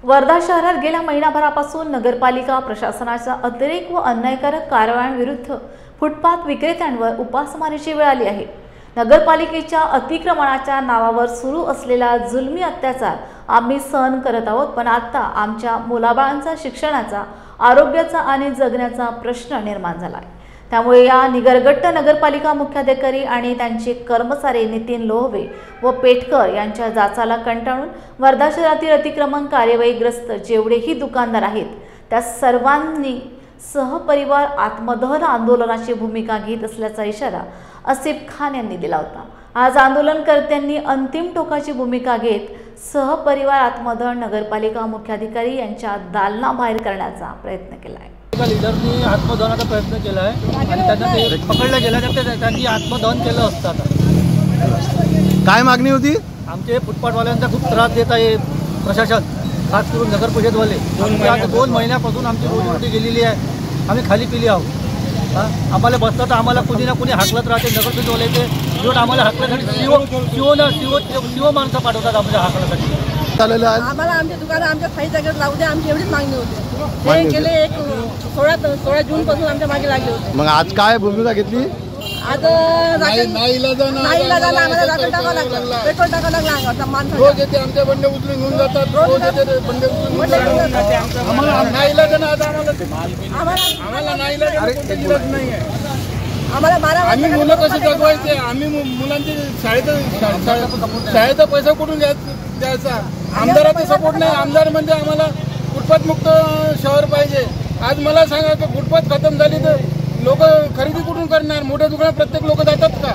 वर्धा शहरात गेल्या महिनाभरापासून नगरपालिका प्रशासनाच्या अतिरेक व अन्यायकारक कारवायांविरुद्ध फुटपाथ विक्रेत्यांवर उपासमारीची वेळ आली आहे। नगरपालिकेच्या अतिक्रमणाच्या नावावर सुरू असलेला जुलमी अत्याचार आम्ही सहन करत आहोत, पण आता आमच्या मुलाबाळांचा शिक्षणाचा, आरोग्याचा आणि जगण्याचा प्रश्न निर्माण झाला आहे। त्यामुळे या निगरगट्ट नगरपालिका मुख्याधिकारी आणि त्यांचे कर्मचारी नितीन लोहवे व पेटकर यांच्या जाचाला कंटाळून वर्धा शहरातील अतिक्रमण कार्यवाहीग्रस्त जेवढेही दुकानदार आहेत त्या सर्वांनी सहपरिवार आत्मदहन आंदोलनाची भूमिका घेत असल्याचा इशारा आसिफ खान यांनी दिला होता। आज आंदोलनकर्त्यांनी अंतिम टोकाची भूमिका घेत सहपरिवार आत्मदहन नगरपालिका मुख्याधिकारी यांच्या दालनाबाहेर करण्याचा प्रयत्न केला आहे। लीडरनी आत्मदहनाचा प्रयत्न केला आहे आणि त्यांना ते पकडलं गेलं तर त्यांनी आत्मदहन केलं असतं। काय मागणी होती? आमचे फुटपाथवाल्यांचा खूप त्रास देत आहे प्रशासन, खास करून नगर परिषदवाले। आता 2 महिन्यापासून आमची रोजीरोटी गेलेली आहे, आम्ही खाली पिली आहोत। आम्हाला बसता तर आम्हाला कोणी ना कोणी हाकलत राहते। नगर परिषदवाले ते उलट आम्हाला हाकल्यासाठी शिव माणसं पाठवतात आमच्या हाकल्यासाठी। आम्हाला आमच्या दुकानं आमच्या काही जागेवर लागू द्या, आमची एवढीच मागणी होती। ते गेले 16 जून पासून आमच्या मागे लागले होते। मग आज काय भूमिका घेतली? आज नाही आम्हाला राखण टाकावं लागलं, पेट्रोल टाकावं लागलं। माणसं रोज येते आमच्या बंडे उचलून घेऊन जातात, रोज येते बंडे उचलून आम्हाला नाही इलाज नाही आहे। आम्हाला 12 आम्ही मुलं कशी जगवायचे? आम्ही मुलांची शाळेचा पैसा कुठून द्यायचा? आमदाराचा सपोर्ट नाही। आमदार म्हणजे आम्हाला फुटपाथ मुक्त शहर पाहिजे। आज मला सांगा की फुटपाथ खतम झाली तर लोक खरेदी कुठून करणार? मोठ्या दुकानात प्रत्येक लोक जातात का?